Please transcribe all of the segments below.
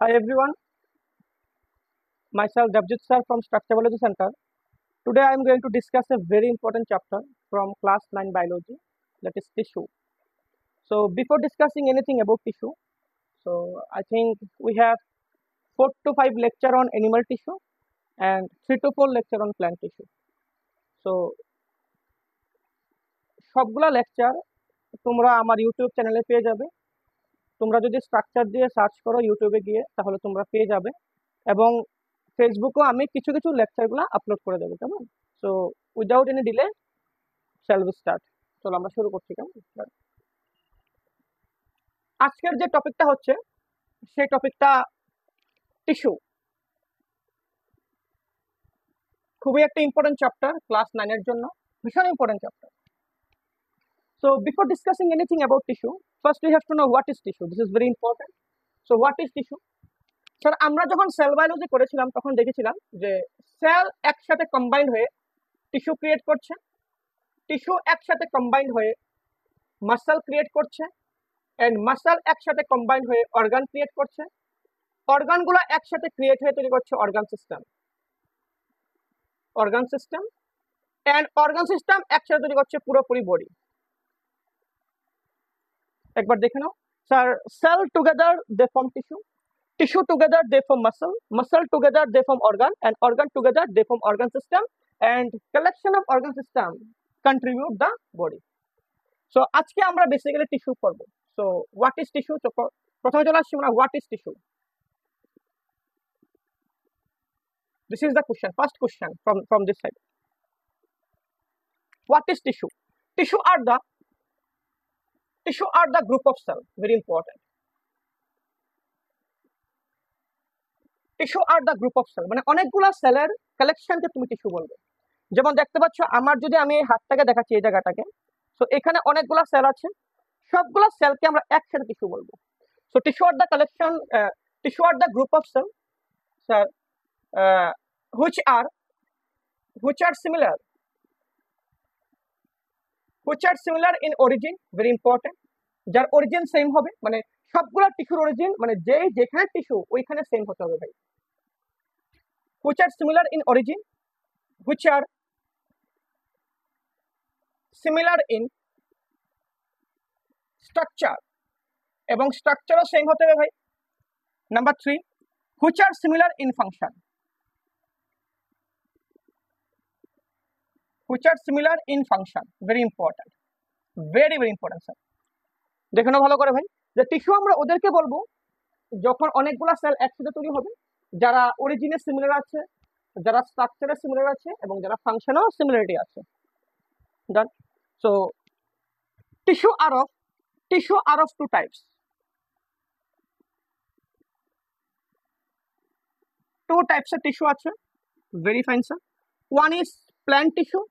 Hi everyone, myself Devjit sir from Structure Biology Center. Today I am going to discuss a very important chapter from class 9 biology, that is tissue. So before discussing anything about tissue, so I think we have 4 to 5 lecture on animal tissue and 3 to 4 lecture on plant tissue. So সবগুলা lecture তোমরা আমার YouTube চ্যানেলে পেয়ে যাবে। তোমরা যদি structure দিয়ে search করো ইউটিউবে গিয়ে তাহলে তোমরা পেয়ে যাবে এবং ফেসবুকেও আমি কিছু কিছু লেকচারগুলো আপলোড করে দেবো, কেমন? So without any delay shall we start. চলো আমরা শুরু করছি, কেমন? আজকের যে টপিকটা হচ্ছে সেই টপিকটা টিস্যু। খুবই একটা ইম্পর্টেন্ট চ্যাপ্টার ক্লাস 9 এর জন্য, ভীষণ important chapter. So before discussing anything about tissue, first we have to know what is tissue. This is very important. So what is tissue? Sir, আমরা যখন সেল বায়োলজি করেছিলাম তখন দেখেছিলাম যে সেল একসাথে কম্বাইন্ড হয়ে টিস্যু ক্রিয়েট করছে, tissue একসাথে কম্বাইন্ড হয়ে মাসল ক্রিয়েট করছে, এন্ড মাসল একসাথে কম্বাইন্ড হয়ে অর্গান ক্রিয়েট করছে, অর্গানগুলো একসাথে ক্রিয়েট হয়ে তৈরি করছে organ system, and organ system একসাথে তৈরি করছে পুরোপুরি বডি। একবার দেখে নাও sir, cell together they form tissue, tissue together they form muscle, muscle together they form organ, and organ together they form organ system, and collection of organ system contribute the body. So আজকে আমরা basically tissue করবো। So what is tissue? প্রথমে চলে আসছি আমরা what is tissue. This is the question, first question from this side. What is tissue? Tissue are the group of cell. Very important. Tissue are the group of cell, মানে অনেকগুলা সেলের কালেকশনকে তুমি tissue বলবে। যেমন দেখতে পাচ্ছ আমার, যদি আমি এই হাতটাকে দেখাচ্ছি এই জায়গাটাকে, তো এখানে অনেকগুলা সেল আছে, সবগুলা সেলকে আমরা একসাথে টিস্যু বলবো। So tissue are the collection, tissue are the group of cell sir which are similar in origin, very important, যার অরিজিন সেম হবে, মানে সবগুলা টিস্যুর অরিজিন মানে যেখানে টিস্যু ওইখানে সেম হতে হবে ভাই। which are similar in origin, which are similar in structure, এবং স্ট্রাকচারও সেম হতে হবে ভাই। Number 3, which are similar in function, which are similar in function, very important, very important sir. দেখে নাও ভালো করে ভাই, যে টিস্যু আমরা ওদেরকে বলবো যখন অনেকগুলা সেল একসাথে তৈরি হবে, যারা অরিজিনে সিমিলার আছে, যারা স্ট্রাকচারে সিমিলার আছে, এবং যারা ফাংশনেও সিমিলারিটি আছে। Done. So tissue are of two types, two টাইপসের টিস্যু আছে, very fine sir. One is plant tissue,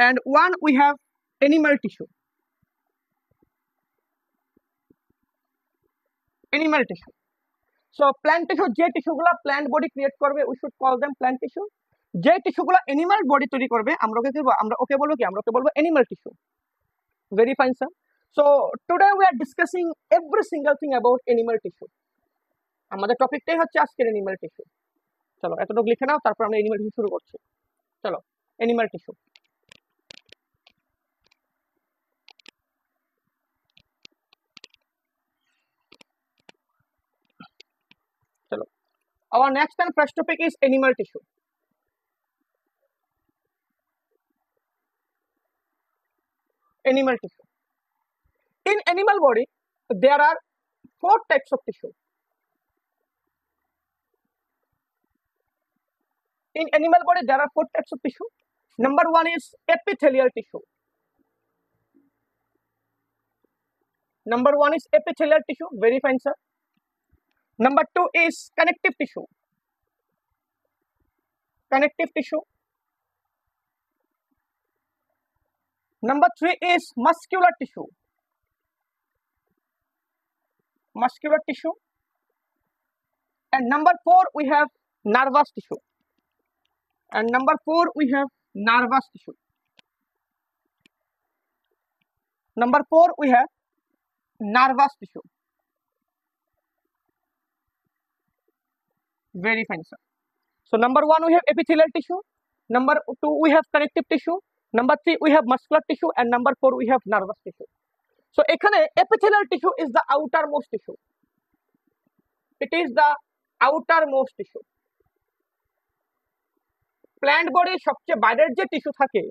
and one we have animal tissue. So plant tissue, যে টিস্যুগুলো প্ল্যান্ট বডি ক্রিয়েট করবে, we should call them plant tissue. যে টিস্যুগুলো animal body তৈরি করবে আমরা ওকে বলবো animal tissue. Very fine sir. So today we are discussing every single thing about animal tissue. আমাদের টপিকটাই হচ্ছে আজকের অ্যানিমাল টিস্যু। চলো এতটুকু লিখে নাও, তারপর আমরা অ্যানিমাল টিস্যু শুরু করছি। চলো অ্যানিমাল টিস্যু। চলো, our next and first topic is animal tissue. Animal tissue. In animal body, there are 4 types of tissue. In animal body, there are 4 types of tissue. Number 1 is epithelial tissue. Number 1 is epithelial tissue. Very fine, sir. Number 2 is connective tissue. Connective tissue. Number 3 is muscular tissue. Muscular tissue. And number 4 we have nervous tissue. And number 4 we have nervous tissue. Number 4 we have nervous tissue. Very fine, sir. So number 1 we have epithelial tissue, number 2 we have connective tissue, number 3 we have muscular tissue, and number 4 we have nervous tissue. So এখানে epithelial tissue is the outermost tissue. It is the outermost tissue. Plant বডির সবচেয়ে বাইরের যে tissue থাকে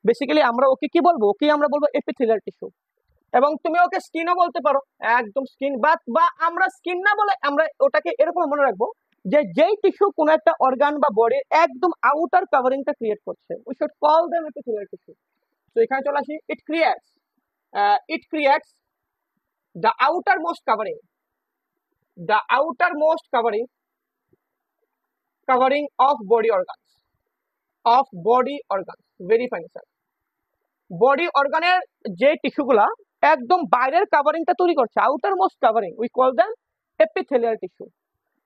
basically আমরা ওকে কি বলবো, ওকে আমরা বলবো এপিথেলিয়াল টিস্যু। এবং তুমি ওকে স্কিনও বলতে পারো, একদম স্কিন, বা আমরা স্কিন না বলে আমরা ওটাকে এরকম মনে রাখবো যে যেই টিস্যু কোনো একটা অর্গান বা বডির একদম আউটার কভারিংটা ক্রিয়েট করছে, we should call them epithelial tissue. তো এখানে চলে আসি, it creates the outermost covering, covering of body organs. Very fine, sir. Body অর্গানের যে টিস্যুগুলা একদম বাইরের কাভারিংটা তৈরি করছে, outer most covering, we call them epithelial tissue.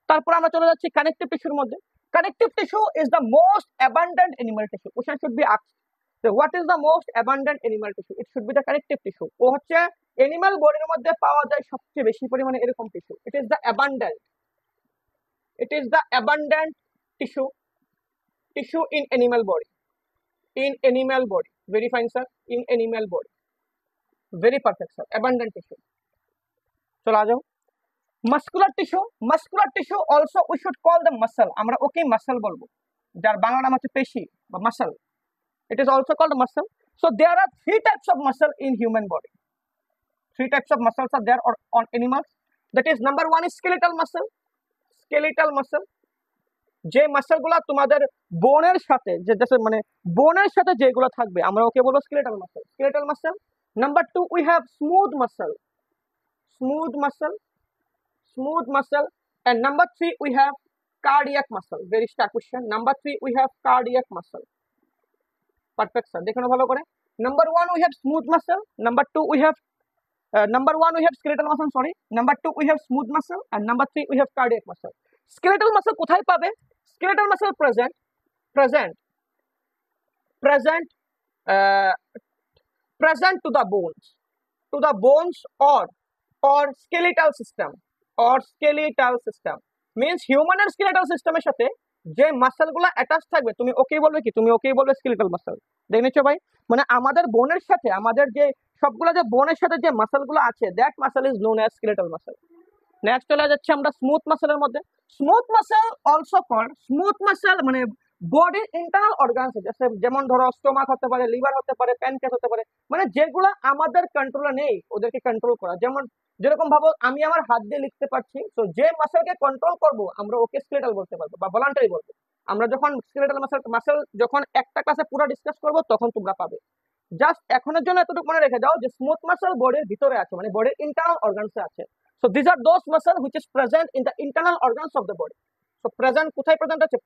তারপর আমরা চলে যাচ্ছি কানেকটিভ টিস্যুর মধ্যে। Connective tissue is the most abundant animal tissue. Question should be asked, so what is the most abundant animal tissue? It should be the connective tissue. ও হচ্ছে animal বডির মধ্যে পাওয়া যায় সবচেয়ে বেশি পরিমাণে এরকম tissue. It is the abundant tissue in animal body. Very fine, sir. In animal body. Very perfect, sir. Abundant tissue. চলো आ जाओ। Muscular tissue also we should call them muscle. আমরা ওকে মাসল বলবো, যার বাংলা নাম হচ্ছে পেশি বা muscle. It is also called muscle. So there are 3 types of muscle in human body. 3 types of muscles are there on animals. That is, number 1 is skeletal muscle. যে মাসলগুলো তোমাদের বোনের সাথে মানে বোনের সাথে যেগুলো থাকবে আমরা ওকে বলবো skeletal muscle. Number 2 we have smooth muscle, and number 3 we have cardiac muscle. Very star question. Number 3 we have cardiac muscle. Perfect, sir. দেখুন ভালো করে। Number 1 we have smooth muscle, number 2 we have skeletal muscle, number 2 we have smooth muscle, and number 3 we have cardiac muscle. Skeletal muscle কোথায় পাবে? Skeletal muscle present to the bones or skeletal system, means human and skeletal system এর সাথে যে মাসলগুলো attach থাকবে তুমি ওকেই বলবে skeletal muscle. দেখে নিচ্ছ ভাই, মানে আমাদের বোনের সাথে আমাদের যে সবগুলো যে বোনের সাথে যে মাসলগুলো আছে, that muscle is known as skeletal muscle. Next চলে যাচ্ছে আমরা স্মুথ মাসলের মধ্যে। স্মুথ মাসল মানে বডির ইন্টারনাল অর্গানস, যেমন ধরো স্টোমাক হতে পারে, লিভার হতে পারে, প্যানক্রিয়াস হতে পারে, মানে যেগুলো আমাদের কন্ট্রোলে নেই ওদেরকে কন্ট্রোল করা। যেরকম ভাবো আমি আমার হাত দিয়ে লিখতে পারছি, তো যে মাসলকে কন্ট্রোল করব আমরা ওকে স্কেলেটাল বলতে পারবো বা ভলান্টারি বলবো। আমরা যখন স্কেলেটাল মাসল যখন একটা ক্লাসে পুরো ডিসকাস করব তখন তোমরা পাবে। জাস্ট এখনের জন্য এতটুকু মনে রেখে দাও যে স্মুথ মাসল বডির ভিতরে আছে, মানে বডির ইন্টারনাল অর্গানসে আছে। So these are those muscle which is present in the internal organs of the body. So present কোথায় present আছে?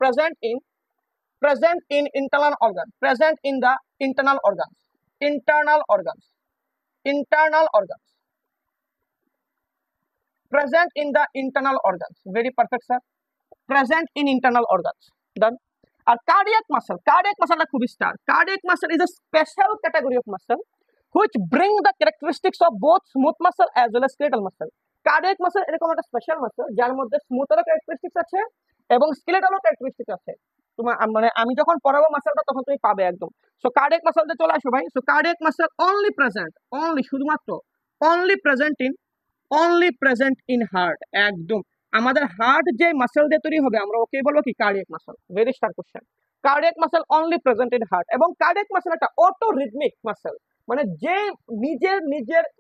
Present in internal organ, present in the internal organs, present in the internal organs. Very perfect, sir. Present in internal organs. Done. R cardiac muscle না খুবই star. Cardiac muscle is a special category of muscle which bring the characteristics of both smooth muscle as well as skeletal muscle. Cardiac muscle এরকম একটা special muscle যার মধ্যে স্মুথেরও characteristics আছে এবং স্কেলেটালও characteristics আছে। তোমার মানে আমি যখন পড়াবো মাসলটা তখন তুমি পাবে একদম। সো কার্ডিয়াক মাসলতে চলে আসো ভাই। সো কার্ডিয়াক মাসল শুধুমাত্র প্রেজেন্ট ইন হার্ট। একদম আমাদের হার্ট যে মাসল দিয়ে তৈরি হবে আমরা ওকে বলবো কি cardiac muscle. Very star question. Cardiac muscle only present in heart, এবং কার্ডিয়াক মাসল একটা অটো রিদমিক মাসল, মানে যে নিজের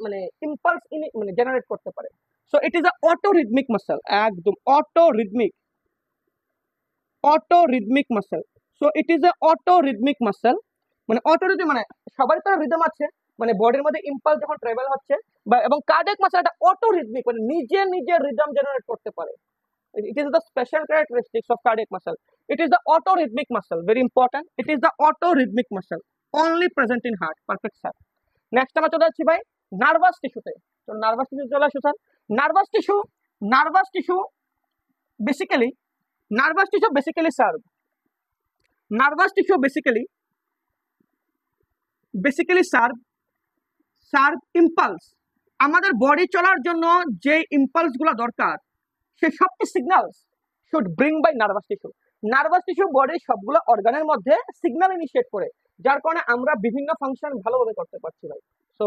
মানে ইম্পালস মানে জেনারেট করতে পারে। So it is a auto rhythmic muscle, একদম auto rhythmic muscle. So it is a auto rhythmic muscle, মানে অটো রিদম মানে সবারই তো রিদম আছে, মানে বডির মধ্যে ইম্পালস যখন ট্রাভেল হচ্ছে এবং কার্ডিয়াক মাসল একটা অটো রিদমিক, মানে নিজের রিদম জেনারেট করতে পারে। It is the special characteristics of cardiac muscle. It is the autorhythmic muscle. Very important. It is the autorhythmic muscle only present in heart. Perfect, sir. Next আমরা চলে যাচ্ছি ভাই nervous টিস্যুতে। তো nervous tissue চলে আসো sir. Nervous tissue basically serve impulse. আমাদের body চলার জন্য যে ইম্পালস গুলো দরকার সে সবটি should bring by nervous tissue. Nervous tissue বডির সবগুলো অর্গানের মধ্যে সিগন্যাল ইনিশিয়েট করে, যার কারণে আমরা বিভিন্ন ফাংশন ভালোভাবে করতে পারছি ভাই। So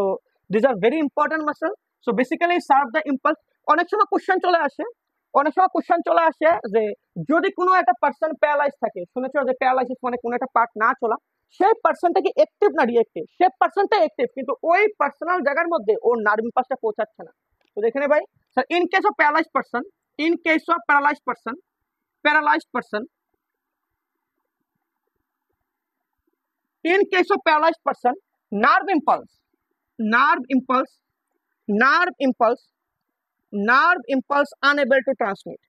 this are very important muscle. So basically serve the impulse. অনেক সময় কোশ্চেন চলে আসে যে যদি কোনো একটা পার্সন প্যারালাইজ থাকে, শুনেছো যে প্যারালাইসিস মানে কোনো একটা পার্ট না চলা, সেই পার্সনটা কি অ্যাক্টিভ না রিঅ্যাক্টিভ? সেই পার্সনটা অ্যাক্টিভ, কিন্তু ওই পার্সোনাল জায়গার মধ্যে ওর নার্ভ ইম্পালসটা পৌঁছাচ্ছে না। তো দেখে নে ভাই, sir in case of paralysed person, in case of paralyzed person, in case of paralyzed person, nerve impulse unable to transmit,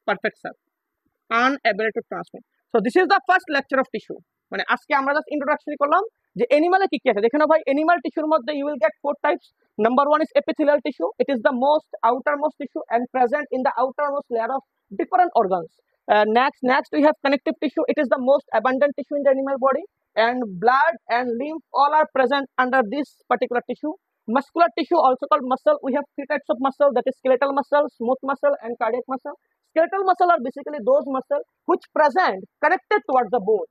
perfect sir, unable to transmit. So this is the first lecture of tissue, মানে আজকে আমরা just introduction করলাম যে অ্যানিমালে কি কি আছে। দেখেন ভাই, অ্যানিমাল টিস্যুর মধ্যে you will get 4 types. Number 1 is epithelial tissue. It is the most outermost tissue and present in the outermost layer of different organs. Next we have connective tissue. It is the most abundant tissue in the animal body, and blood and lymph all are present under this particular tissue. Muscular tissue, also called muscle, we have 3 types of muscle, that is skeletal muscle, smooth muscle and cardiac muscle. Skeletal muscle are basically those muscle which present connected towards the bone.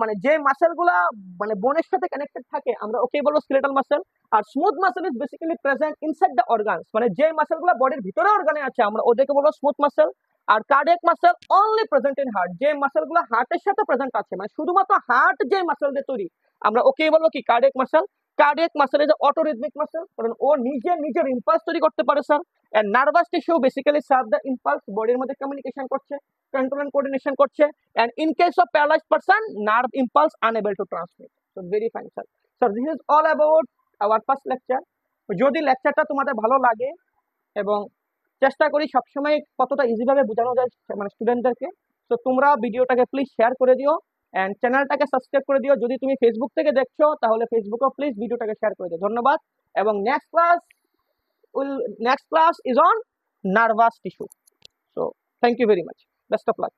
মানে যে muscle গুলা মানে বোনের সাথে connected থাকে আমরা ওকে বলবো স্কেলেটাল মাসেল। আর smooth muscle is basically present inside the organs, মানে যে মাসেল গুলা বডির ভিতরে অর্গানে আছে আমরা ওদেরকে বলবো স্মুথ মাসেল। আর cardiac muscle only present in heart, যে মাসেল গুলা হার্টের সাথে প্রেজেন্ট আছে, মানে শুধুমাত্র হার্ট যে মাসেল দিয়ে তৈরি আমরা ওকে বলবো কি cardiac muscle. Cardiac muscle is autorhythmic muscle, কারণ ও নিজের ইম্পালস তৈরি করতে পারে sir. And nervous tissue basically serve the impulse, বডির মধ্যে কমিউনিকেশন করছে, কন্ট্রোল এন্ড কোঅর্ডিনেশন করছে। And in case of paralyzed person, nerve impulse unable to transmit. So very fine sir. So this is all about our first lecture. যদি লেকচারটা তোমাদের ভালো লাগে এবং চেষ্টা করি সবসময় কতটা ইজিভাবে বোঝানো যায় মানে স্টুডেন্টদেরকে, তো তোমরা ভিডিওটাকে প্লিজ শেয়ার করে দিও এন্ড চ্যানেলটাকে সাবস্ক্রাইব করে দিও। যদি তুমি ফেসবুক থেকে দেখছো তাহলে ফেসবুকেও প্লিজ ভিডিওটাকে শেয়ার করে দিও। ধন্যবাদ। এবং next class is on nervous tissue. So thank you very much. Best of luck.